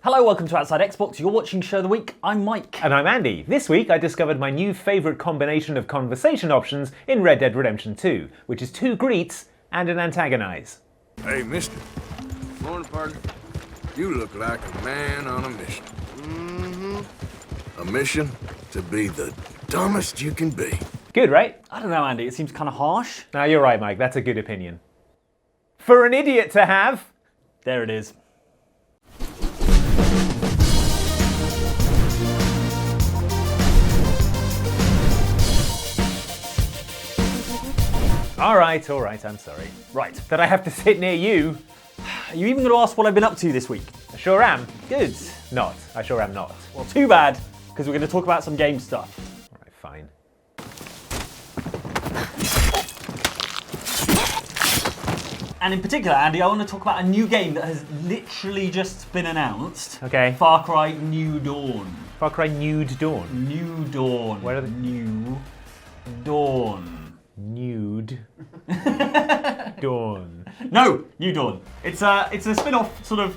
Hello, welcome to Outside Xbox. You're watching Show of the Week. I'm Mike. And I'm Andy. This week I discovered my new favourite combination of conversation options in Red Dead Redemption 2, which is 2 greets and an antagonise. Hey, mister. Morning, partner. You look like a man on a mission. A mission to be the dumbest you can be. Good, right? I don't know, Andy. It seems kind of harsh. No, you're right, Mike. That's a good opinion. For an idiot to have... There it is. All right, I'm sorry. Right. That I have to sit near you. Are you even going to ask what I've been up to this week? I sure am. Good. Not. I sure am not. Well, too bad, because we're going to talk about some game stuff. All right, fine. And in particular, Andy, I want to talk about a new game that has literally just been announced. Okay. Far Cry New Dawn. Far Cry Nude Dawn. New Dawn. Where are the... New Dawn. Nude Dawn. No, New Dawn. It's a spin-off sort of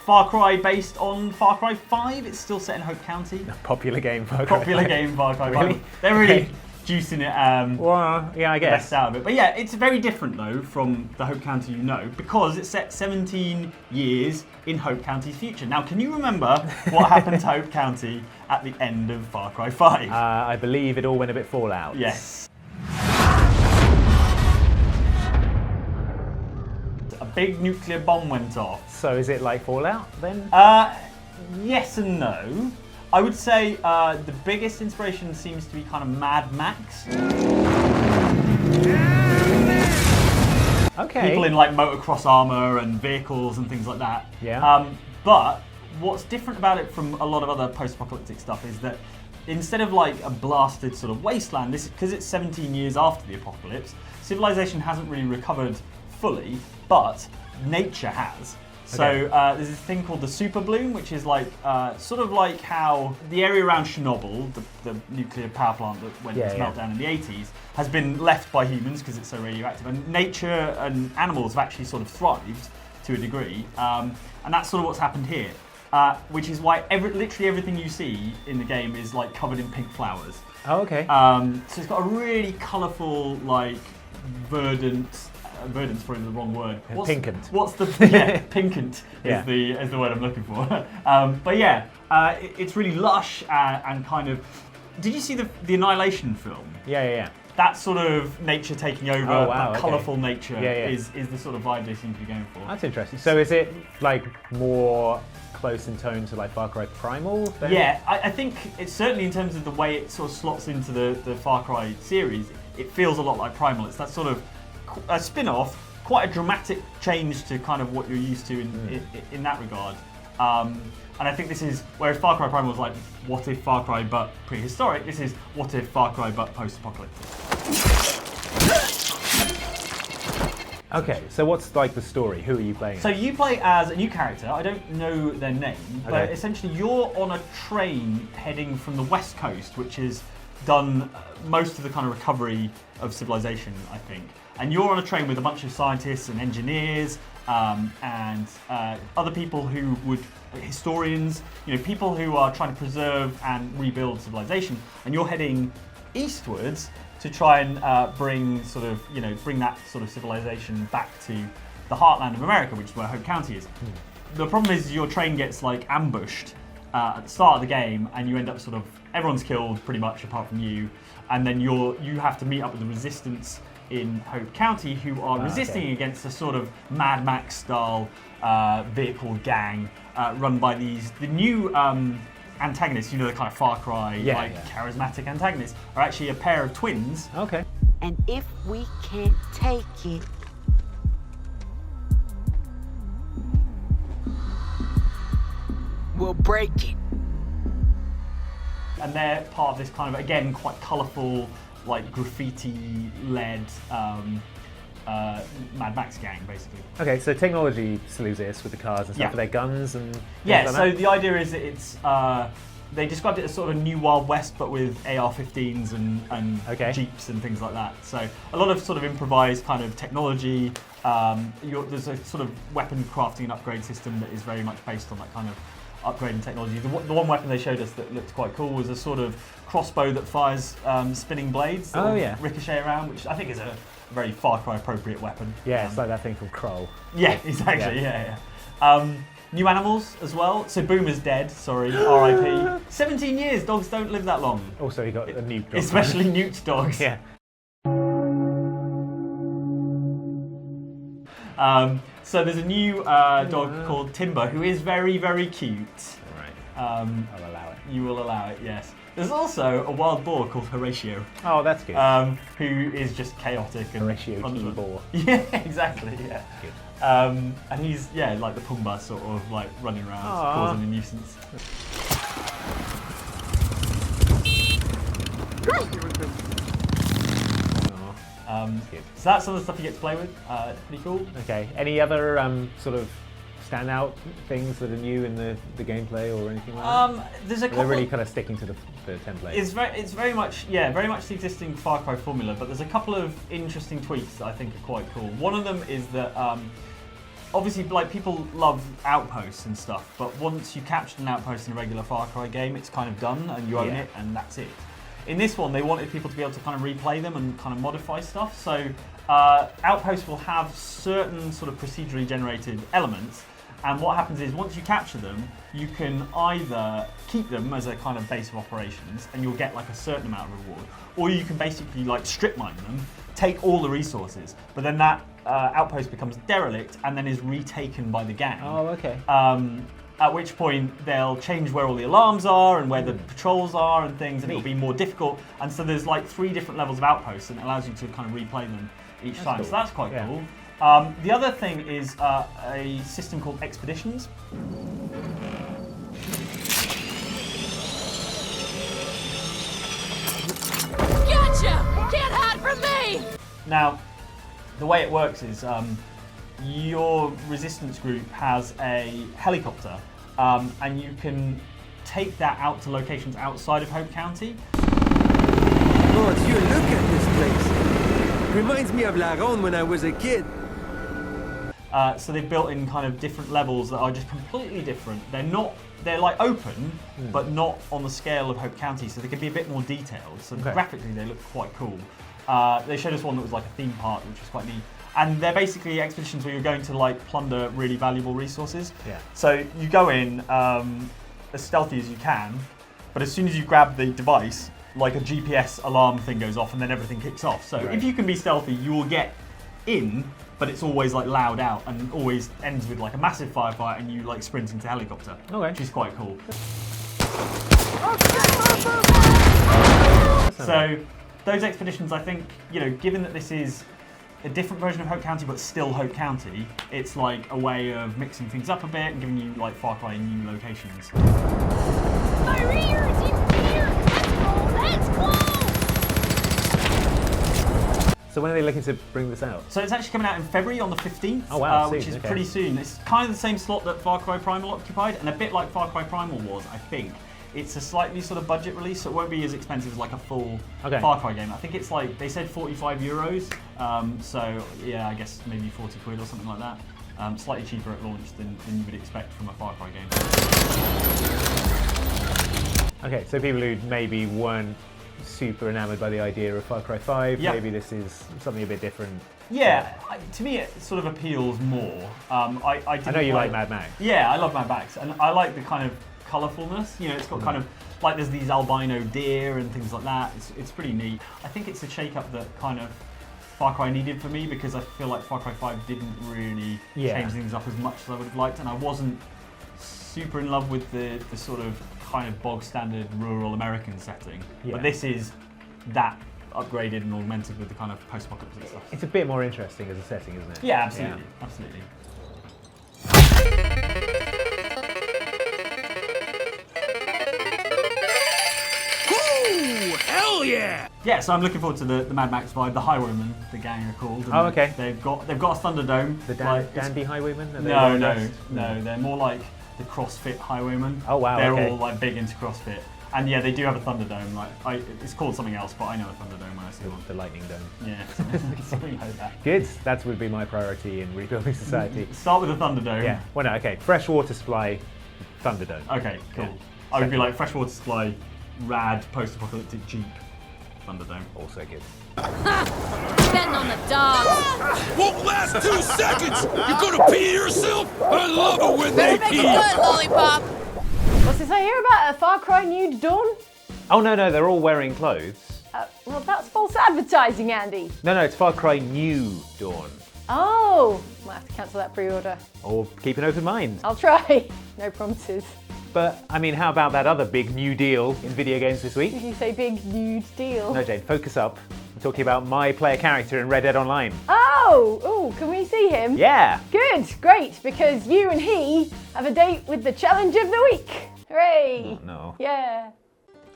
Far Cry based on Far Cry 5. It's still set in Hope County. Popular game, Far Cry. Popular game, Far Cry 5. Really? They're really Okay. juicing it. Well, yeah, I The best guess. out of it. But yeah, it's very different though from the Hope County you know, because it's set 17 years in Hope County's future. Now, can you remember what happened to Hope County at the end of Far Cry 5? I believe it all went a bit Fallout. Yes. A big nuclear bomb went off. So is it like Fallout then? Yes and no. I would say the biggest inspiration seems to be kind of Mad Max. Okay. People in like motocross armor and vehicles and things like that. Yeah. But what's different about it from a lot of other post-apocalyptic stuff is that instead of like a blasted sort of wasteland, because it's 17 years after the apocalypse, civilization hasn't really recovered fully, but nature has. So Okay. there's this thing called the super bloom, which is like sort of like how the area around Chernobyl, the nuclear power plant that went into meltdown in the 80s, has been left by humans because it's so radioactive. And nature and animals have actually sort of thrived to a degree. And that's sort of what's happened here, which is why literally everything you see in the game is like covered in pink flowers. Oh, okay. So it's got a really colourful, like verdant. Verdant's probably the wrong word. Pinkant. What's the pinkant Yeah. is the word I'm looking for. But yeah, it's really lush and kind of. Did you see the Annihilation film? Yeah. That sort of nature taking over, Oh, wow, that okay. colourful nature Yeah. is the sort of vibe they seem to be going for. That's interesting. So is it like more close in tone to like Far Cry Primal then? Yeah, I think it's certainly in terms of the way it sort of slots into the Far Cry series, it feels a lot like Primal. It's that sort of a spin-off, quite a dramatic change to kind of what you're used to in that regard. And I think this is, whereas Far Cry Primal was like, what if Far Cry but prehistoric, this is what if Far Cry but post-apocalyptic. Okay, so what's like the story? Who are you playing? So you play as a new character, I don't know their name, but Okay. essentially you're on a train heading from the West Coast, which has done most of the kind of recovery of civilization, I think. And you're on a train with a bunch of scientists and engineers and other people who historians, people who are trying to preserve and rebuild civilization. And you're heading eastwards to try and bring that sort of civilization back to the heartland of America, which is where Hope County is. The problem is your train gets like ambushed at the start of the game, and you end up everyone's killed pretty much apart from you, and then you have to meet up with the resistance in Hope County, who are resisting against a sort of Mad Max style vehicle gang run by the new antagonists, the kind of Far Cry charismatic antagonists, are actually a pair of twins. Okay. And if we can't take it, we'll break it. And they're part of this kind of, again, quite colourful, like graffiti-led Mad Max gang, basically. Okay, so technology still exists with the cars and stuff, Yeah. for their guns and things Yeah, like so that? the idea is that it's they described it as sort of a new Wild West, but with AR-15s and Okay. Jeeps and things like that. So a lot of sort of improvised kind of technology. There's a sort of weapon crafting and upgrade system that is very much based on that kind of upgrading technology. The one weapon they showed us that looked quite cool was a sort of crossbow that fires spinning blades that ricochet around, which I think is a very Far Cry appropriate weapon. Yeah, it's like that thing from Kroll. Yeah, exactly. Yeah. New animals as well. So Boomer's dead. Sorry, R.I.P. 17 years. Dogs don't live that long. Also, he got a newt dog. Especially newt dogs. Yeah. So there's a new dog called Timber who is very, very cute. Right. I'll allow it. You will allow it, yes. There's also a wild boar called Horatio. Oh, that's good. Who is just chaotic and Horatio Key Boar. Yeah, exactly. Yeah. Good. And he's like the Pumbaa sort of like running around causing a nuisance. So that's some of the stuff you get to play with. Pretty cool. Okay. Any other sort of standout things that are new in the gameplay or anything like that? There's a couple. They're really kind of sticking to the template. It's very much the existing Far Cry formula, but there's a couple of interesting tweaks that I think are quite cool. One of them is that obviously, like, people love outposts and stuff, but once you captured an outpost in a regular Far Cry game, it's kind of done and you own it and that's it. In this one, they wanted people to be able to kind of replay them and kind of modify stuff. So outposts will have certain sort of procedurally generated elements, and what happens is once you capture them, you can either keep them as a kind of base of operations and you'll get like a certain amount of reward, or you can basically like strip mine them, take all the resources, but then that outpost becomes derelict and then is retaken by the gang. Oh, okay. At which point they'll change where all the alarms are and where the patrols are and things, and it'll be more difficult. And so there's like 3 different levels of outposts, and it allows you to kind of replay them each time. Cool. So that's quite cool. The other thing is a system called Expeditions. Gotcha! Can't hide from me! Now, the way it works is your resistance group has a helicopter, and you can take that out to locations outside of Hope County. Lord, you look at this place. Reminds me of La Ronde when I was a kid. So they've built in kind of different levels that are just completely different. They're like open, but not on the scale of Hope County, so they can be a bit more detailed. So graphically they look quite cool. They showed us one that was like a theme park, which was quite neat. And they're basically expeditions where you're going to like plunder really valuable resources. Yeah. So you go in as stealthy as you can, but as soon as you grab the device, like a GPS alarm thing goes off and then everything kicks off. So if you can be stealthy, you will get in, but it's always like loud out and always ends with like a massive firefight and you like sprint into helicopter, which is quite cool. So those expeditions, I think, given that this is a different version of Hope County but still Hope County, it's like a way of mixing things up a bit and giving you like Far Cry new locations. My rear is in here! Let's go! So when are they looking to bring this out? So it's actually coming out in February on the 15th, oh, wow, which is pretty soon. It's kind of the same slot that Far Cry Primal occupied, and a bit like Far Cry Primal was, I think. It's a slightly sort of budget release, so it won't be as expensive as like a full Far Cry game. I think it's like, they said €45, so yeah, I guess maybe 40 quid or something like that. Slightly cheaper at launch than you would expect from a Far Cry game. Okay, so people who maybe weren't super enamored by the idea of Far Cry 5, maybe this is something a bit different. Yeah, to me it sort of appeals more. I know you like Mad Max. Yeah, I love Mad Max, and I like the kind of colourfulness. It's got kind of, like there's these albino deer and things like that. It's pretty neat. I think it's a shake-up that kind of Far Cry needed for me, because I feel like Far Cry 5 didn't really change things up as much as I would have liked, and I wasn't super in love with the sort of kind of bog standard rural American setting. But this is that upgraded and augmented with the kind of post-apocalyptic stuff. It's a bit more interesting as a setting, isn't it? Yeah, absolutely. Absolutely. Ooh, hell yeah! Yeah, so I'm looking forward to the Mad Max vibe. The Highwaymen, the gang are called. And okay. They've got a Thunderdome. The Dandy Highwaymen? No, they're more like the CrossFit Highwaymen. Oh wow, they're all like big into CrossFit. And yeah, they do have a Thunderdome. Like it's called something else, but I know a Thunderdome when I see one. The Lightning Dome. Yeah, something like that. Good. That would be my priority in rebuilding society. Start with a Thunderdome. Yeah. Well, no. Okay. Fresh water supply. Thunderdome. Okay, cool. Yeah. I would be like freshwater supply, rad, post-apocalyptic Jeep, Thunderdome. Also good. Betting on the dogs. Won't last 2 seconds! You're gonna pee yourself? I love it when they Make it pee! good, lollipop. What's this I hear about a Far Cry Nude Dawn? Oh no, they're all wearing clothes. Well, that's false advertising, Andy. No, it's Far Cry New Dawn. Oh, might have to cancel that pre-order. Or keep an open mind. I'll try. No promises. But, I mean, how about that other big new deal in video games this week? Did you say big nude deal? No, Jane, focus up. I'm talking about my player character in Red Dead Online. Oh, can we see him? Yeah! Good, great, because you and he have a date with the challenge of the week. Hooray! Oh, no. Yeah.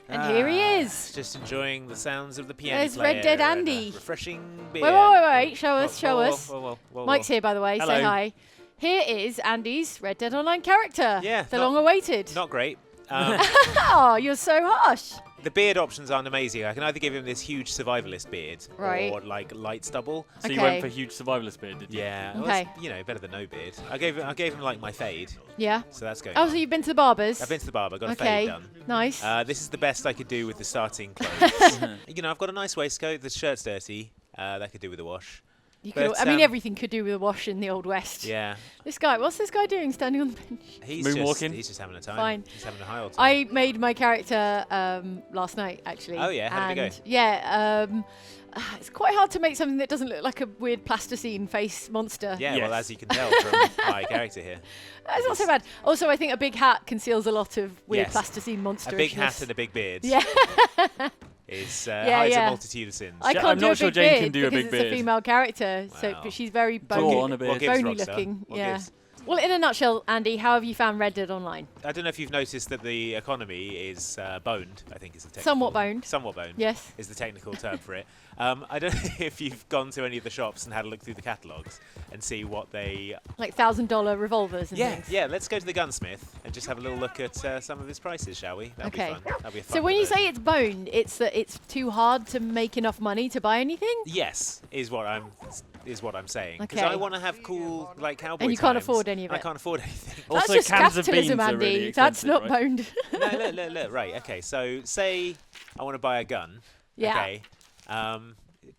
And here he is. Just enjoying the sounds of the piano There's player Red Dead and a Andy. refreshing beer. Wait. Show us. Whoa. Mike's here, by the way. Hello. Say hi. Here is Andy's Red Dead Online character. Yeah, The not- long-awaited. Not great. Oh, you're so harsh. The beard options aren't amazing. I can either give him this huge survivalist beard Right. or like light stubble. So you Okay. went for huge survivalist beard, did you? Yeah. well, Okay. it's, better than no beard. I gave him like my fade, Yeah. so that's going. Oh, on. so you've been to the barbers? I've been to the barber, got a Okay. fade done. Nice. This is the best I could do with the starting clothes. I've got a nice waistcoat. The shirt's dirty. That could do with a wash. You could, but, I mean, everything could do with a wash in the Old West. Yeah. What's this guy doing standing on the bench? He's Moonwalking? just having a time. Fine. He's having a high old time. I made my character last night, actually. Oh, yeah? How did it go? Yeah, it's quite hard to make something that doesn't look like a weird plasticine face monster. Yeah, Yes. well, as you can tell from my character here. It's not so bad. Also, I think a big hat conceals a lot of weird Yes. plasticine monsterishness. A big hat and a big beard Yeah. hides Yeah. a multitude of sins. I Yeah, can't I'm do not a sure big Jane beard can do a because big it's a beard. female character, so Wow. but she's very Draw bony, on a beard. What gives, bony Rockstar? looking. What Yeah. gives? Well, in a nutshell, Andy, how have you found Red Dead Online? I don't know if you've noticed that the economy is boned, I think is the technical... Somewhat boned. Somewhat boned. Yes. Is the technical term for it. I don't know if you've gone to any of the shops and had a look through the catalogues and see what they... Like $1,000 revolvers and things. Yeah, let's go to the gunsmith and just have a little look at some of his prices, shall we? That'll Okay. be fun. That'll be a So fun when you debate. say it's boned, it's that it's too hard to make enough money to buy anything? Yes, is what I'm saying. Because Okay. I want to have cool like cowboy And you can't times. afford any of I it. can't afford anything. That's Also, just cans of capitalism, beans are Andy. really That's expensive, not right? boned. No, look. Right, okay. So say I want to buy a gun. Yeah. Okay.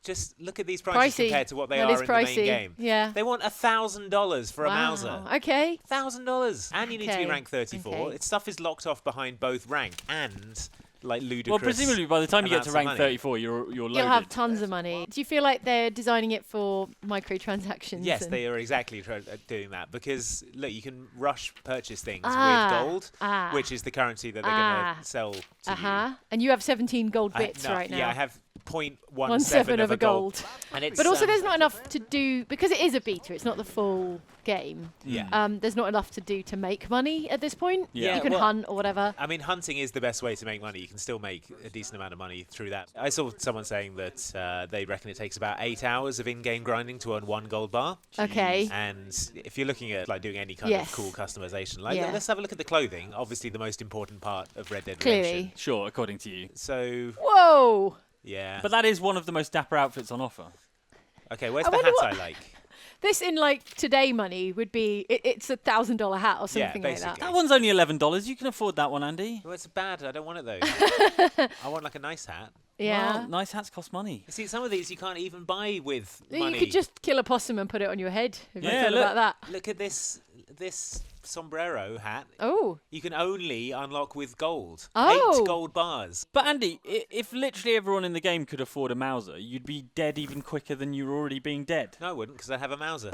Just look at these prices Pricey. compared to what they That are is in pricey. the main game. Yeah. They want $1,000 for a Wow. Mauser. Okay. $1,000, and you need to be Okay. rank 34. Okay. Its stuff is locked off behind both rank and like ludicrous. Well, presumably by the time you get to amounts of rank money. 34, you're loaded. You'll have tons of money. Do you feel like they're designing it for microtransactions? Yes, and- they are exactly doing that because look, you can rush purchase things Ah, with gold, ah, which is the currency that they're ah, going to sell to Uh-huh. And you have 17 gold you. bits right now. Yeah, I have 0.17 1/7 of a gold. gold. And it's, But also there's not enough to do, because it is a beta, it's not the full game. Yeah. There's not enough to do to make money at this point. Yeah. You can well- hunt or whatever. I mean, hunting is the best way to make money. You can still make a decent amount of money through that. I saw someone saying that they reckon it takes about 8 hours of in-game grinding to earn 1 gold bar. Okay. And if you're looking at like doing any kind Yes. of cool customization, like Yeah. let's have a look at the clothing. Obviously, the most important part of Red Dead Clearly. Redemption. Sure, according to you. So Whoa! yeah. But that is one of the most dapper outfits on offer. Okay, where's I the wonder hat what- I like? This in like today money would be, it's $1,000 hat or something like that. basically. That one's only $11. You can afford that one, Andy. Well, it's bad. I don't want it though. I want like a nice hat. Yeah. Well, nice hats cost money. You see, some of these you can't even buy with You money. could just kill a possum and put it on your head. Have you Yeah, thought look. about that? Look at this sombrero hat. Oh. You can only unlock with gold. Oh. 8 gold bars. But Andy, if literally everyone in the game could afford a Mauser, you'd be dead even quicker than you're already being dead. No, I wouldn't, because I have a Mauser.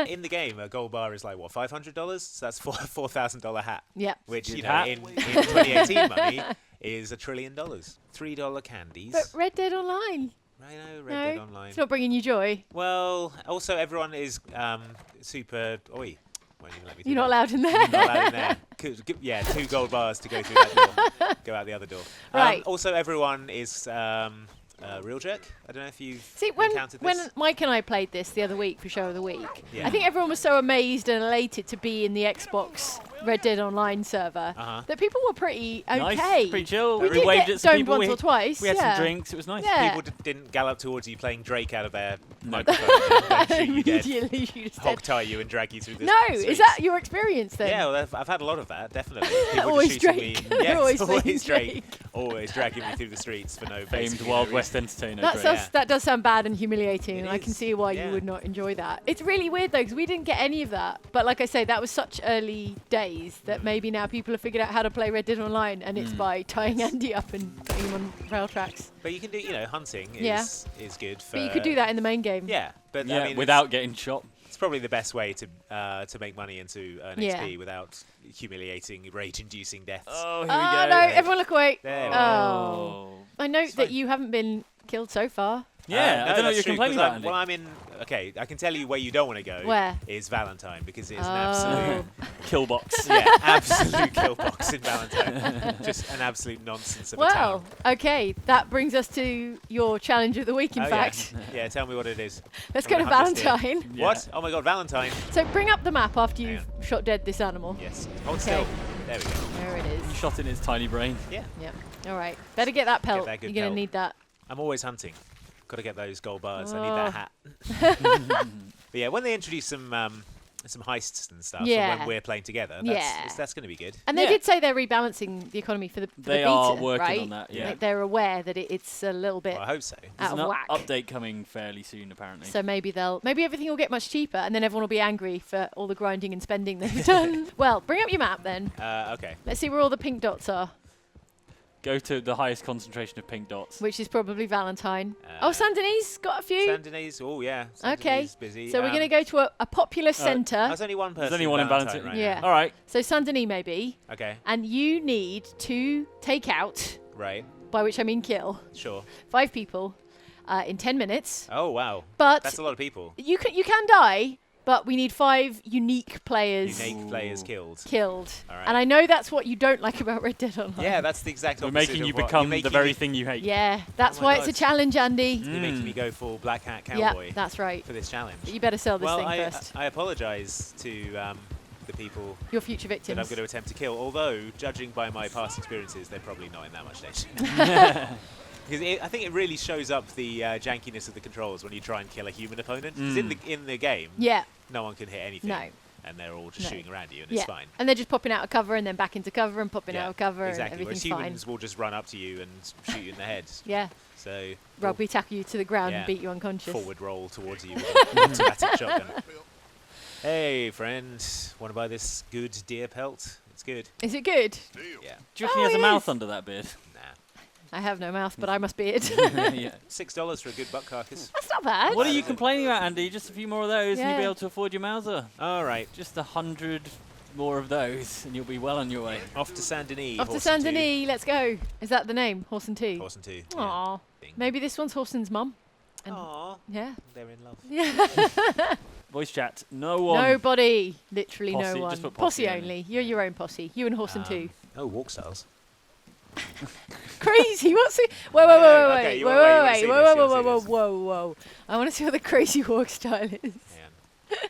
In the game, a gold bar is like, what, $500? So that's $4,000 hat. Yeah. Which, you Good know, hat. in 2018 money is $1 trillion. $3 candies. But Red Dead Online. I know, Red Dead No, Online. it's not bringing you joy. Well, also everyone is super... Oi. Won't even let me do You're not that. allowed in there. Not allowed in there. Yeah, 2 gold bars to go through that door. Go out the other door. Right. Also, everyone is real jerk. I don't know if you've See, when encountered this. Mike and I played this the other week for Show of the Week, Yeah. I think everyone was so amazed and elated to be in the Xbox Red Dead Online server that people were pretty okay. Nice, pretty chill. We did waved get at some stoned people. once or twice. We had some drinks. It was nice. Yeah. People didn't gallop towards you playing Drake out of their microphone and then shoot you dead, Immediately you just hog tie you and drag you through the No, streets. is that your experience then? Yeah, well, I've had a lot of that, definitely. People Always just shooting Drake. me. Yes, Always always playing Drake. Always dragging me through the streets for no Famed basic Wild reason. West entertainer. That, Drake. sounds, that does sound bad and humiliating, and I can is, see why yeah. you would not enjoy that. It's really weird though, because we didn't get any of that. But like I say, that was such early days that maybe now people have figured out how to play Red Dead Online, and it's by tying Andy up and putting him on rail tracks. But you can do, hunting is good for... But you could do that in the main game. Yeah, but Yeah, I mean, without getting shot. it's probably the best way to make money and to earn Yeah. XP without humiliating, rage-inducing deaths. Oh, here we Oh go. no, everyone look away. There we Oh. I note fine. that you haven't been killed so far. Yeah, I don't know what that's you're true, complaining 'cause about, Andy. Well, I'm in... Okay, I can tell you where you don't want to go. Where? Is Valentine, because it is Oh. an absolute... Kill box. Yeah, absolute kill box in Valentine. Just an absolute nonsense of a town. Well, okay, that brings us to your challenge of the week, in Oh, fact. Yeah. Yeah, tell me what it is. Let's I'm go to gonna hunt this deer. Valentine. Yeah. What? Oh my god, Valentine. So bring up the map after Hang you've shot dead this animal. Yes. Hold Okay. still. There we go. There it is. Shot in its tiny brain. Yeah. Yep. All right. Better get that pelt. that good You're going to pelt. need that. I'm always hunting. Got to get those gold bars. I Oh. need that hat. But yeah, when they introduce some heists and stuff, Yeah. and when we're playing together, Yeah. that's going to be good. And they Yeah. did say they're rebalancing the economy for the They beta, are working right? on that, yeah. Like they're aware that it's a little bit Well, I hope so. There's out an of whack. update coming fairly soon, apparently. So maybe everything will get much cheaper, and then everyone will be angry for all the grinding and spending they've done. Well, bring up your map then. Okay. Let's see where all the pink dots are, Go to the highest concentration of pink dots. which is probably Valentine. Oh, Saint Denis got a few. Saint Denis. Oh yeah. Saint Okay. Denis is busy. So we're going to go to a popular centre. There's only one person. There's only one in Valentine. right Yeah. now. All right. So Saint Denis maybe. Okay. And you need to take out, Right. by which I mean kill, Sure. 5 people in 10 minutes. Oh wow. But That's a lot of people. you can die, but we need 5 unique players Unique players killed. killed. All right. And I know that's what you don't like about Red Dead Online. Yeah, that's the exact We're opposite making of you what- become you're the making very me- thing you hate. Yeah, that's my why God. it's a challenge, Andy. You're making me go full black hat Yeah, cowboy that's right. for this challenge. But you better sell this well, thing I first. I apologise to the people Your future that victims. I'm going to attempt to kill. Although, judging by my past experiences, they're probably not in that much danger. Because I think it really shows up the jankiness of the controls when you try and kill a human opponent. 'Cause in the game, Yeah. no one can hit anything. No. And they're all just No. shooting around you, and Yeah. it's fine. And they're just popping out of cover and then back into cover and popping out of cover exactly. and Whereas everything's fine. humans will just run up to you and shoot you in the head. Yeah. So Rugby tackle you to the ground Yeah. and beat you unconscious. forward roll towards you with an automatic shotgun. Hey, friend, want to buy this good deer pelt? It's good. Is it good? Yeah. Do you reckon Oh, he has a it mouth is. under that beard? Nah. I have no mouth, but I must be it. Yeah. $6 for a good buck carcass. That's not bad. What are you complaining about, Andy? Just a few more of those and you'll be Yeah. able to afford your Mauser. All right. Just 100 more of those and you'll be well on your way. Off to Saint Denis. Off to Horse Saint and Two. Denis, let's go. Is that the name? Horse and Two? Horse and Two. Aw. Maybe this one's Horson's mum. And Aww. yeah. They're in love. Yeah. Voice chat. No one. Nobody. Literally Posse, no one. just put Posse posse only. You're your own posse. You and Horse and Two. Oh, walk styles. Crazy. What's it? Wait, okay, you wait, wanna- you wanna wait, see whoa, this, whoa, you whoa, wanna whoa, see whoa, whoa. I want to see what the crazy walk style is. Hang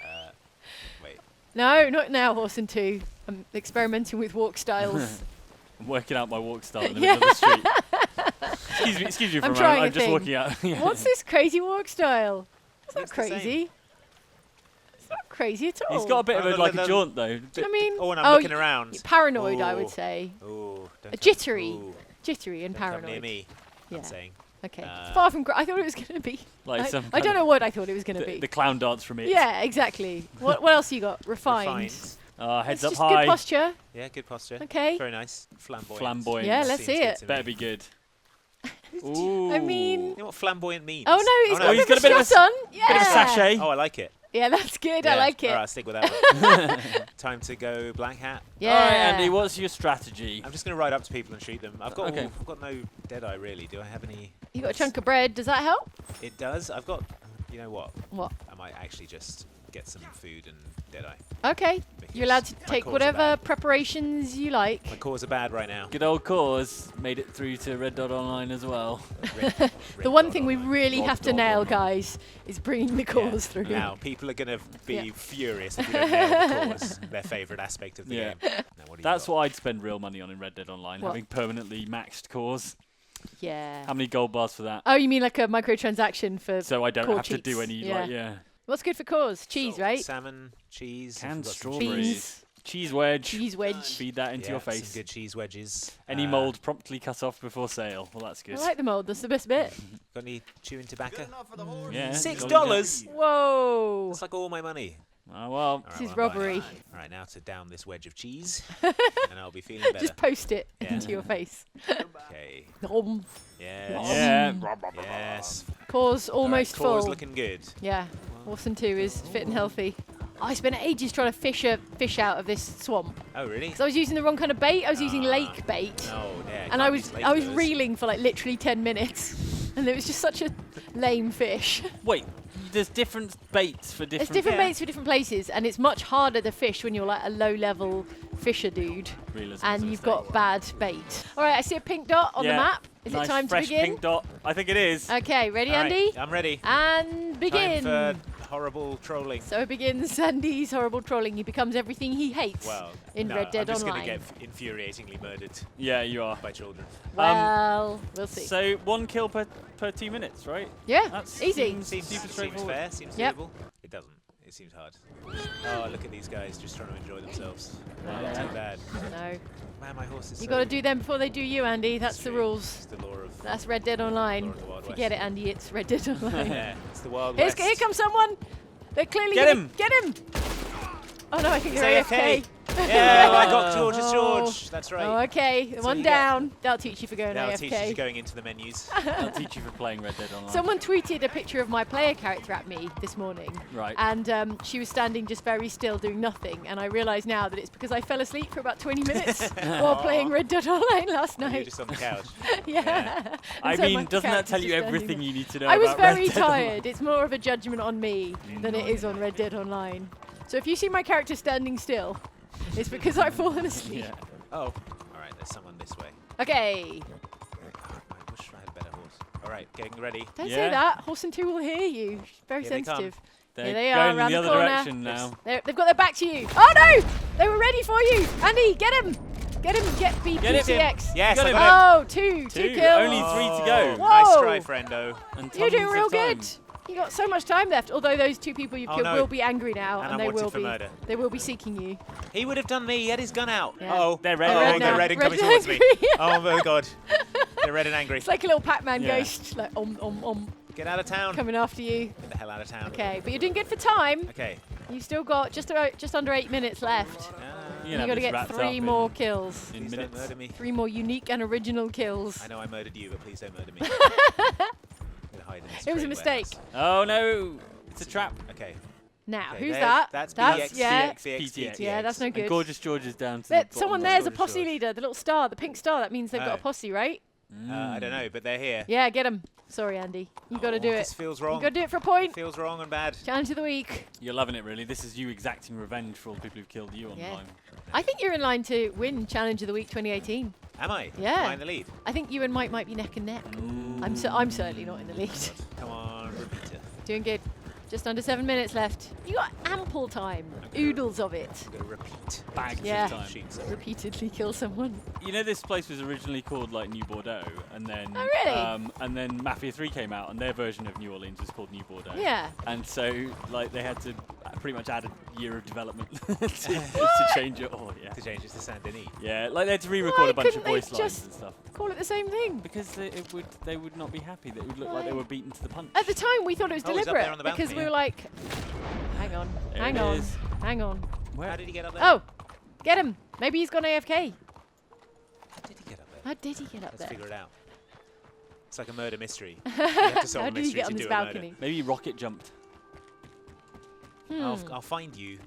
on. Wait. No, not now, Horse and Two. I'm experimenting with walk styles. I'm working out my walk style in the Yeah. middle of the street. excuse me for I'm a moment. trying I'm a just thing. walking out. Yeah. What's this crazy walk style? It's not Looks the same. crazy. It's not crazy at all. He's got a bit of Oh, a, no, like no, a no. jaunt though. I mean, Oh, and I'm looking around. Paranoid, I would Ooh. say. Ooh, don't come- Jittery. ooh, Jittery and don't come paranoid. near me. Yeah. I'm saying. Okay. Uh, Far from. I thought it was going to be. Like some I kind don't of know what I thought it was going to be. the clown dance from it. Yeah, exactly. What else you got? Refined. Refined. Heads It's up just high. good posture. Yeah, good posture. Okay. Very nice. Flamboyant. Flamboyant. Yeah, let's see Seems good it. to me. Better be good. Ooh. I mean. You know what flamboyant means? Oh no, he's no. got, he's a bit of got a a bit of shot on. Yeah. Bit of a sachet. Oh, I like it. Yeah, that's good. I like it. All right, I'll stick with that one. Time to go black hat. Yeah. All right, Andy. What's your strategy? I'm just going to ride up to people and shoot them. I've got Okay. I've got no Deadeye really. Do I have any? You got a chunk of bread. Does that help? It does. I've got. You know what? What? I might actually just get some food and Deadeye. Okay. You're allowed to My take cores are whatever bad. preparations you like. My cores are bad right now. Good old Cause made it through to Red Dot Online as well. The one thing we really have to nail, guys, is bringing the cores through. Now, people are going to be Yeah. furious if you don't nail the cores, their favourite aspect of the Yeah. game. Now, what do you That's got? what I'd spend real money on in Red Dead Online, What? having permanently maxed cores. Yeah. How many gold bars for that? Oh, you mean like a microtransaction for So I don't core have to do cheats. any, Yeah. like, yeah. What's good for cores? Cheese, Salt, right? Salmon, cheese. Canned I've got some strawberries. Beans. Cheese wedge. Cheese wedge. Feed that into Yeah, your some face. good cheese wedges. Any mould promptly cut off before sale. Well, that's I good. like the mold. That's the best bit. Got any chewing tobacco? Yeah. $6? Whoa. That's like all my money. Oh, well. All This right, is well, I'm buying robbery. it. All right, now to down this wedge of cheese, and I'll be feeling better. Just post it Yeah. into your face. Okay. Nom. Yes. Yeah. Yes. Cores almost All right, core's full. looking good. Yeah. Orson 2 is fit and healthy. I spent ages trying to fish out of this swamp. Oh, really? Because I was using the wrong kind of bait. I was using lake bait. No, yeah. And I was reeling for like literally 10 minutes. And it was just such a lame fish. Wait, there's different baits for different... There's different baits for different places, and it's much harder to fish when you're like a low-level fisher dude, Realism is and a you've mistake. got bad bait. All right, I see a pink dot on the Yeah. map. Is Nice it time to fresh begin? pink dot. I think it is. Okay, ready, All right, Andy? I'm ready. And begin. Time for horrible trolling. So begins Andy's horrible trolling. He becomes everything he hates Well, in no, Red Dead I'm just Online. going to get infuriatingly murdered Yeah, you are. by children. Well, we'll see. So 1 kill per 2 minutes, right? Yeah, That's easy. Seems super seems straightforward. fair. Seems Yep. doable. It doesn't. It seems hard. Oh, look at these guys just trying to enjoy themselves. Not too bad. No, Man, my horse is you so got to do them before they do you, Andy. That's the true. rules. It's the law of... That's Red Dead Online. Law of the Wild Forget West. it, Andy. It's Red Dead Online. Yeah, it's the Wild Here West. comes someone. They're clearly Get gonna- him. Get him! Oh no, I think He's they're AFK. AFK. Yeah, I got George. It's Oh. George. That's right. Oh, okay. So One you get- down. That'll teach you for going Now teach you AFK. going into the menus. I'll teach you for playing Red Dead Online. Someone tweeted a picture of my player character at me this morning. Right. And she was standing just very still doing nothing. And I realise now that it's because I fell asleep for about 20 minutes while playing Red Dead Online last You're night. just on the couch. Yeah. I And so my mean, doesn't that character's tell you just standing everything there. you need to know I was about Red very Dead Online? tired. It's more of a judgment on me than it is on Red Dead Online. So if you see my character standing still, it's because I've fallen asleep. Yeah. Oh. All right, there's someone this way. Okay. I wish I had a better horse. All right, getting ready. Don't say Yeah. that. Horse and 2 will hear you. Very Here they come. sensitive. They're Here they are, going around in the the other corner. direction now. They've got their back to you. Oh no! They were ready for you. Andy, get him! Get him! Get Get him. BPTX. Yes, Got I him. got him. Oh, two Two, kills. only 3 to go. Whoa. Nice try, friendo. And You're doing tons real of time. good. You got so much time left. Although those 2 people you've Oh, killed no. will be angry now, And and I'm they wanted will for be. murder. They will be seeking you. He would have done me. He had his gun out. Yeah. Oh, They're red oh, now. they're now. red and Red coming and towards me. angry. Oh my god. They're red and angry. It's like a little Pac-Man Yeah. ghost, like Get out of town. coming after you. Get the hell out of town. Okay, but you're doing good for time. Okay. You've still got just under 8 minutes left. You You can got to have this get wrapped 3 up more kills. in Please don't minutes. murder me. 3 more unique and original kills. I know I murdered you, but please don't murder me. I'm gonna hide in this It was a trade mistake. warehouse. Oh no, it's a trap. Okay. Now, Okay, who's there's- that? That's yeah. PTX. Yeah, that's no And good. Gorgeous George is down to the bottom Someone right. there's a George, posse George. leader, the little star, the pink star. That means they've got a Oh. posse, right? I don't know, but they're here. Yeah, get them. Sorry, Andy. You got to do This it. feels You wrong. got to do it for a point. Feels wrong and bad. Challenge of the week. You're loving it, really. This is you exacting revenge for all the people who've killed you Yeah. online. I think you're in line to win Challenge of the Week 2018. Am I? Yeah. Am I in the lead? I think you and Mike might be neck and neck. I'm certainly not in the lead. Come on, repeater. Doing good. Just under 7 minutes left. You got ample time. Oodles of it. I'm gonna repeat. Bags Yeah. of time. Sheets. Repeatedly kill someone. You know, this place was originally called like New Bordeaux, and then Oh, really? and then Mafia 3 came out, and their version of New Orleans was called New Bordeaux. Yeah. And so, like, they had to pretty much add a year of development to change it all. Yeah. To change it to Saint Denis. Yeah, like they had to re-record Why a bunch of couldn't they voice lines just- and stuff Call it the same thing. because they would not be happy. That it would look like they were beaten to the punch. At the time, we thought it was Oh, he's up there deliberate on the because balcony, we were yeah. like, hang on, There hang it on, is. hang on. How did he get up there? Oh, get him. Maybe he's gone AFK. How did he get up there? How did he get up Let's there? figure it out. It's like a murder mystery. You have to solve How a did he mystery get on to this do a murder. balcony? Maybe rocket jumped. I'll find you.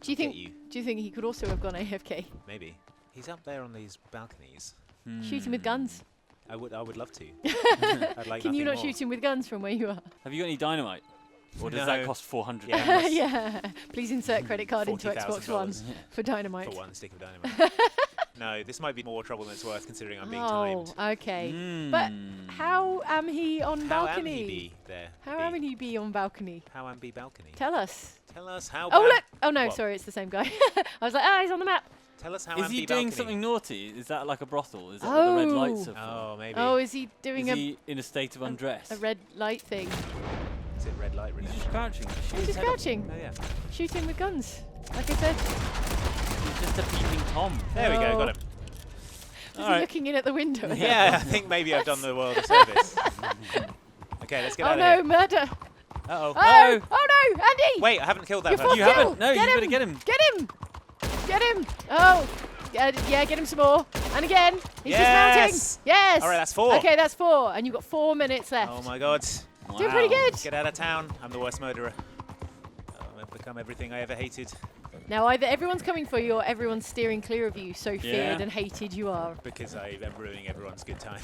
Do you think? you. Do you think he could also have gone AFK? Maybe. He's up there on these balconies. Shooting with guns. I would love to. I'd like Can you nothing not more. shoot him with guns from where you are? Have you got any dynamite? Or does No. that cost 400? Yeah. Yeah. Please insert credit card into Xbox One $40,000 for dynamite. for one stick of dynamite. No, this might be more trouble than it's worth considering I'm being timed. Okay. But how am he on How balcony? am he be there? How am he be on balcony? How am be balcony? Tell us. Tell us how. Oh look! Oh no, What? sorry, it's the same guy. I was like, he's on the map. Tell us how Is am he be doing balcony. something naughty? Is that like a brothel? Is that what the red lights are for? Oh, maybe. Oh, is he doing Is he in a state of undress? a red light thing? Is it red light? He's just crouching. He's just crouching, Oh yeah. shooting with guns. Like I said. He's just a peeping Tom. There we go. Got him. Was Alright. he looking in at the window? Yeah, I think maybe I've done the world a service. Okay, let's get Oh out of no, here. murder! Uh-oh. Oh! Oh no, Andy! Wait, I haven't killed that You're person. You Kill! haven't. No, Get you better him! get him. Get him! Get him! Oh! Yeah, get him some more. And again. He's Yes! dismounting. Yes! All right, that's 4. Okay, that's 4. And you've got 4 minutes left. Oh my god. Doing pretty good. Get out of town. I'm the worst murderer. I've become everything I ever hated Now, either everyone's coming for you or everyone's steering clear of you, so feared and hated you are. because I am ruining everyone's good time.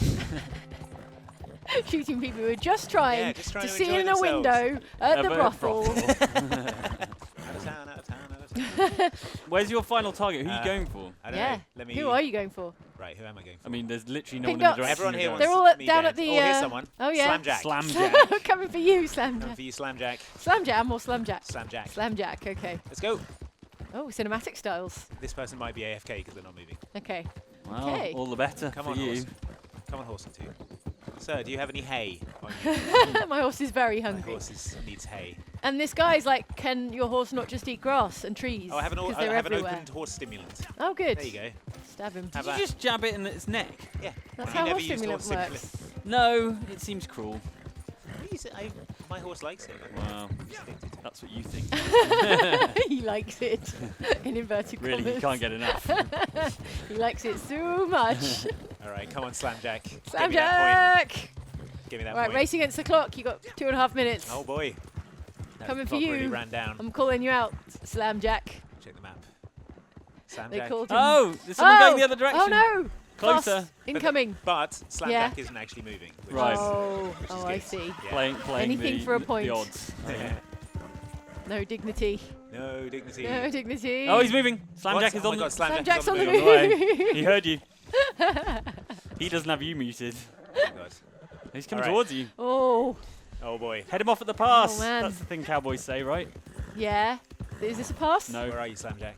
Shooting people who are just trying, just trying to to see enjoy in a themselves. window at the A brothel. Out of town, out of town, out of town. Where's your final target? Who are you Uh, going for? I don't Yeah. know. Let me. Who are you going for? Right, who am I going for? I mean, there's literally no Pink one in the dots. direction Everyone you're here going. They're wants all me down dead. at the. Oh, here's someone. Oh yeah. Slamjack. Slamjack. Coming for you, Coming Slamjack. for you, Slamjack. Slamjam or Slamjack? Slamjack. Slamjack. Okay. Let's go. Oh, cinematic styles. This person might be AFK because they're not moving. Okay. Well, Okay. all the better Come for on, you. horse. Come on, horse and two. Sir, do you have any hay? on you? My horse is very My hungry. horse needs hay. And this guy's like, can your horse not just eat grass and trees? Oh, I have an, 'Cause I they're have an everywhere. opened horse stimulant. Oh, good. There you go. Stab him. Have Did that. you just jab it in its neck? Yeah. That's You how never horse used stimulant horse works. No, it seems cruel. Please, my horse likes it. Well, that's what you think. He likes it. In inverted Really, commas. you can't get enough. He likes it so much. All right, come on, Slamjack. Give me that Slamjack! point. Give me that Right, point. racing against the clock. You got 2.5 minutes. Oh boy. That Coming for clock really you. ran down. I'm calling you out, Slamjack. Check the map. They Slamjack. called him. Oh, there's someone going the other direction. Oh no! Closer. Fast. Incoming. But Slamjack Yeah. isn't actually moving. Which Right. Is, Oh, which is I good. see. Yeah. Playing Anything the, for a point. the odds. No dignity. No dignity. No dignity. Oh, he's moving. Slamjack What? is Oh on my the... God, Slamjack's on the move. Away. He heard you. He doesn't have you muted. Oh, God. He's coming All right. towards you. Oh, Oh boy. Head him off at the pass. Oh, man. That's the thing cowboys say, right? yeah. Is this a pass? No. Where are you, Slamjack?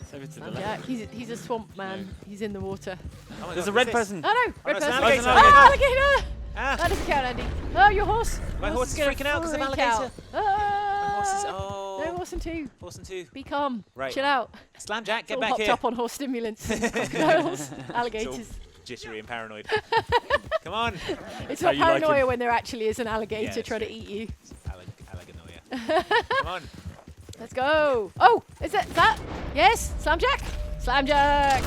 It's over to the Slamjack. left. He's a swamp man. No. He's in the water. Oh my There's God, a red what's this? person. Oh no! Oh, Red no, it's person. an alligator. Oh, alligator! Ah, That doesn't count, Andy. Oh, your horse. My horse is gonna freaking out 'cause of freak alligator. out. Ah! my horse is. Oh. No, horse and two. Horse and two. Be calm. Right. Chill out. Slamjack, It's get all back hopped here. up on horse stimulants. and crocodiles, It's all alligators. jittery and paranoid. Come on. It's how not you like paranoia him. when there actually is an alligator that's trying to true. eat you. Alliganoia. Come on. Let's go. Oh, is that? Yes, Slamjack. Slamjack.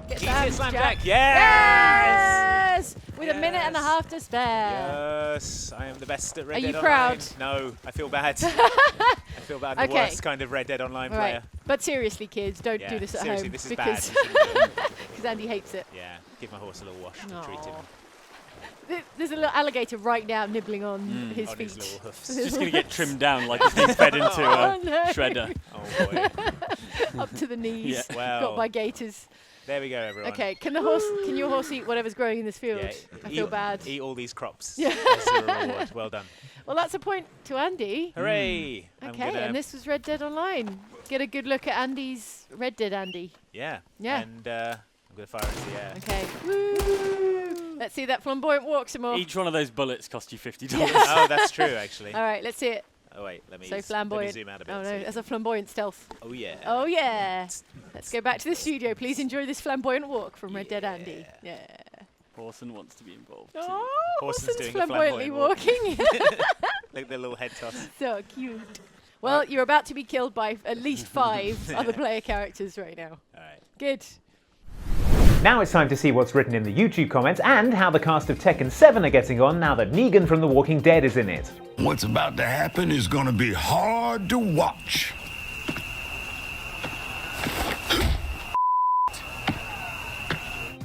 Get Eat it, Slamjack. Yes! Yes! With a minute and a Yes. half to spare. Yes, I am the best at Red Are Dead you Online. proud? No, I feel bad. I feel bad. I'm the Okay. worst kind of Red Dead Online All right. player. But seriously, kids, don't Yeah, do this at seriously, home this is bad. because You shouldn't do it. because Andy hates it. Yeah, give my horse a little wash and treat him. There's a little alligator right now nibbling on his On feet. his little hoofs. It's just going to get trimmed down like it's being fed into a Oh, no. shredder. Oh boy. Up to the knees. Yeah. Well. Got by gators. There we go, everyone. Okay, can your horse eat whatever's growing in this field? Yeah, I feel bad. Eat all these crops. Yeah. That's your reward. Well done. Well, that's a point to Andy. Hooray! I'm Okay, gonna- and this was Red Dead Online. Get a good look at Andy's Red Dead Andy. Yeah. Yeah. And I'm gonna fire into the air. Okay. Woo! Let's see that flamboyant walk some more. Each one of those bullets cost you $50. Oh, that's true, actually. All right, let's see it. Oh wait, let me So let me flamboyant. zoom out a bit. Oh so no, you- that's a flamboyant stealth. Oh yeah. Oh yeah. Let's go back to the studio. Please enjoy this flamboyant walk from Red Dead Andy. Yeah. Horson wants to be involved. too. Oh, Horson's Horson's doing a flamboyantly flamboyant walk. walking. Like the little head toss. So cute. Well, you're about to be killed by at least 5 other player characters right now. All right. Good. Now it's time to see what's written in the YouTube comments and how the cast of Tekken 7 are getting on now that Negan from The Walking Dead is in it. What's about to happen is gonna be hard to watch.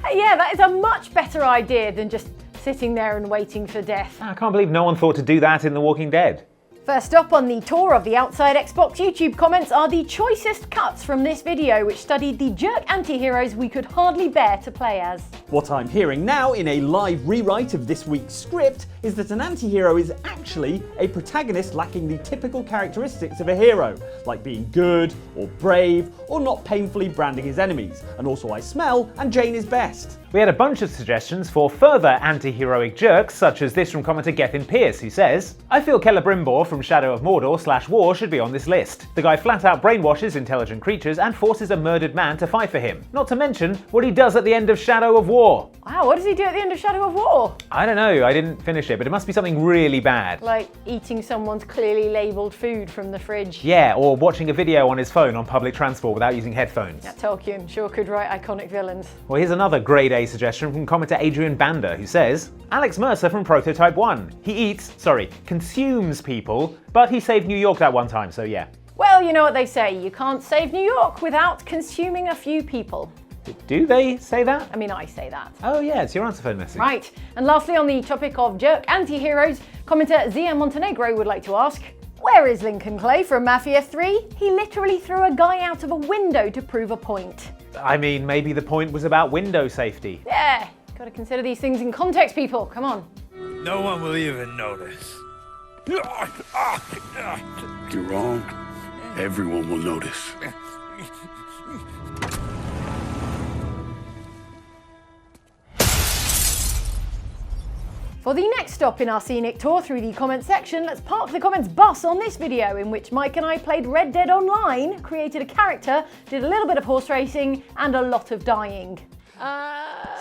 Hey, yeah, that is a much better idea than just sitting there and waiting for death. I can't believe no one thought to do that in The Walking Dead. First up on the tour of the Outside Xbox YouTube comments are the choicest cuts from this video, which studied the jerk anti-heroes we could hardly bear to play as. What I'm hearing now in a live rewrite of this week's script is that an anti-hero is actually a protagonist lacking the typical characteristics of a hero, like being good or brave or not painfully branding his enemies. And also I smell and Jane is best. We had a bunch of suggestions for further anti-heroic jerks, such as this from commenter Gethin Pierce, who says, I feel Celebrimbor from Shadow of Mordor/War should be on this list. The guy flat out brainwashes intelligent creatures and forces a murdered man to fight for him. Not to mention what he does at the end of Shadow of War. Wow, what does he do at the end of Shadow of War? I don't know, I didn't finish it, but it must be something really bad. Like eating someone's clearly labelled food from the fridge. Yeah, or watching a video on his phone on public transport without using headphones. That Tolkien sure could write iconic villains. Well, here's another grade A suggestion from commenter Adrian Bander, who says, Alex Mercer from Prototype 1. He consumes people, but he saved New York that one time, so yeah. Well, you know what they say, you can't save New York without consuming a few people. Do they say that? I mean, I say that. Oh yeah, it's your answer phone message. Right, and lastly on the topic of jerk anti-heroes, commenter Zia Montenegro would like to ask, where is Lincoln Clay from Mafia 3? He literally threw a guy out of a window to prove a point. I mean, maybe the point was about window safety. Yeah, gotta consider these things in context, people, come on. No one will even notice. You're wrong. Everyone will notice. For the next stop in our scenic tour through the comments section, let's park the comments bus on this video in which Mike and I played Red Dead Online, created a character, did a little bit of horse racing, and a lot of dying.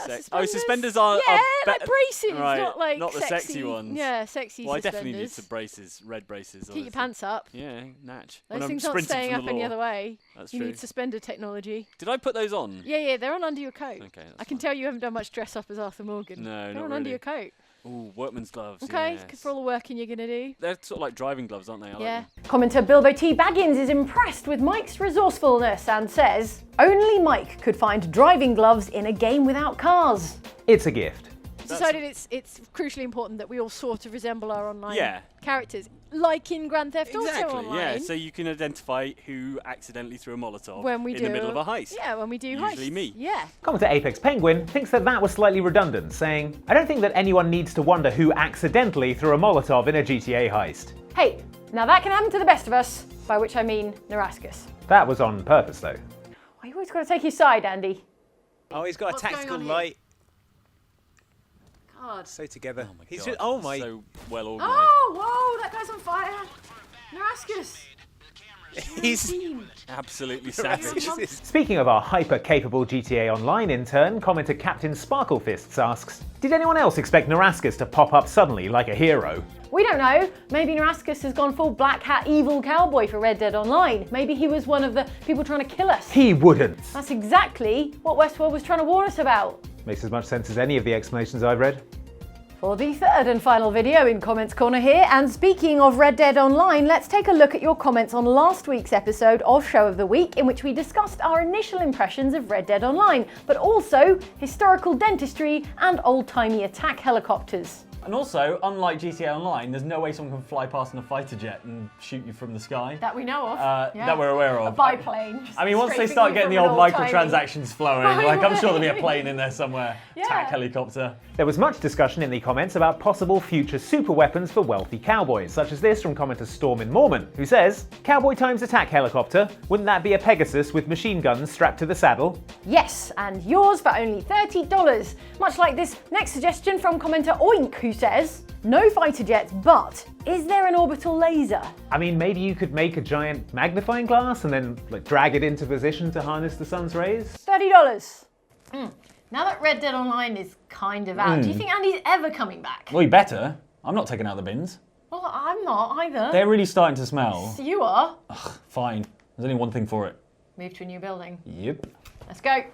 Suspenders are like braces, right, not the sexy ones. Yeah, sexy well, suspenders. I definitely need some braces, red braces. Keep your pants up. Yeah, natch. Those things aren't staying up any other way. That's you true. need suspender technology. Did I put those on? Yeah, they're on under your coat. Okay, I can tell you haven't done much dress up as Arthur Morgan. No, they're not on under really. your coat. Ooh, workman's gloves. Okay, yes. for all the working you're gonna do. They're sort of like driving gloves, aren't they? I Yeah. like them. Commenter Bilbo T. Baggins is impressed with Mike's resourcefulness and says, only Mike could find driving gloves in a game without cars. It's a gift. Decided it's crucially important that we all sort of resemble our online characters, like in Grand Theft Auto Online. Yeah, so you can identify who accidentally threw a Molotov when we in the middle of a heist. Yeah, when we do Usually heists. me. Yeah. Commenter Apex Penguin thinks that was slightly redundant, saying, I don't think that anyone needs to wonder who accidentally threw a Molotov in a GTA heist. Hey, now that can happen to the best of us, by which I mean Narascus. That was on purpose, though. Well, you always got to take your side, Andy. Oh, he's got What's a tactical going on light. God. So together. Oh my He's God, just, oh my. so well organised. Oh, whoa, that guy's on fire. Narascus. He's absolutely savage. Speaking of our hyper-capable GTA Online intern, commenter Captain Sparklefists asks, did anyone else expect Narascus to pop up suddenly like a hero? We don't know. Maybe Narascus has gone full black hat evil cowboy for Red Dead Online. Maybe he was one of the people trying to kill us. He wouldn't. That's exactly what Westworld was trying to warn us about. Makes as much sense as any of the explanations I've read. For the third and final video in Comments Corner here, and speaking of Red Dead Online, let's take a look at your comments on last week's episode of Show of the Week, in which we discussed our initial impressions of Red Dead Online, but also historical dentistry and old-timey attack helicopters. And also, unlike GTA Online, there's no way someone can fly past in a fighter jet and shoot you from the sky. That we know of. That we're aware of. A biplane. I mean, once they start getting the old microtransactions flowing, like I'm sure there'll be a plane in there somewhere. Yeah. Attack helicopter. There was much discussion in the comments about possible future super weapons for wealthy cowboys, such as this from commenter Stormin Mormon, who says, Cowboy times attack helicopter, wouldn't that be a Pegasus with machine guns strapped to the saddle? Yes, and yours for only $30. Much like this next suggestion from commenter Oink, who says, no fighter jets, but is there an orbital laser? I mean, maybe you could make a giant magnifying glass and then drag it into position to harness the sun's rays? $30. Now that Red Dead Online is kind of out, do you think Andy's ever coming back? Well, you better. I'm not taking out the bins. Well, I'm not either. They're really starting to smell. You are. Ugh, fine. There's only one thing for it. Move to a new building. Yep. Let's go.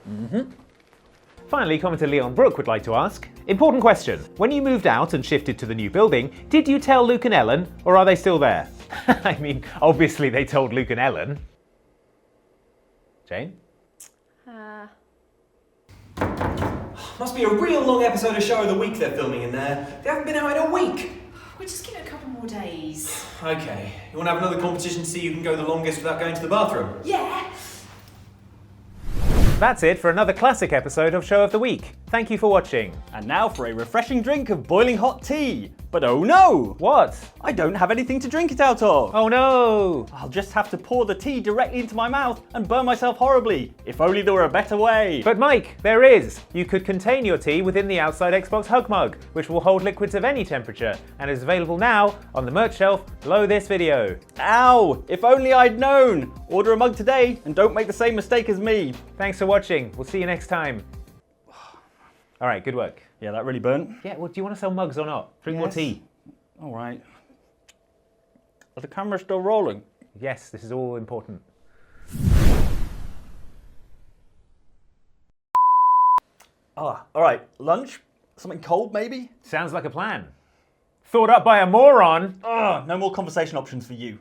Finally, commenter Leon Brook would like to ask, important question, when you moved out and shifted to the new building, did you tell Luke and Ellen, or are they still there? I mean, obviously they told Luke and Ellen. Jane? Must be a real long episode of Show of the Week they're filming in there. They haven't been out in a week. We'll just give it a couple more days. Okay. You want to have another competition to see who can go the longest without going to the bathroom? Yeah. That's it for another classic episode of Show of the Week. Thank you for watching. And now for a refreshing drink of boiling hot tea. But oh no! What? I don't have anything to drink it out of. Oh no! I'll just have to pour the tea directly into my mouth and burn myself horribly. If only there were a better way. But Mike, there is. You could contain your tea within the Outside Xbox Hug Mug, which will hold liquids of any temperature, and is available now on the merch shelf below this video. Ow! If only I'd known. Order a mug today and don't make the same mistake as me. Thanks for watching. We'll see you next time. All right, good work. Yeah, that really burnt. Yeah, well, do you want to sell mugs or not? Drink more tea. All right. Are the cameras still rolling? Yes, this is all important. All right. Lunch? Something cold, maybe? Sounds like a plan. Thought up by a moron. No more conversation options for you.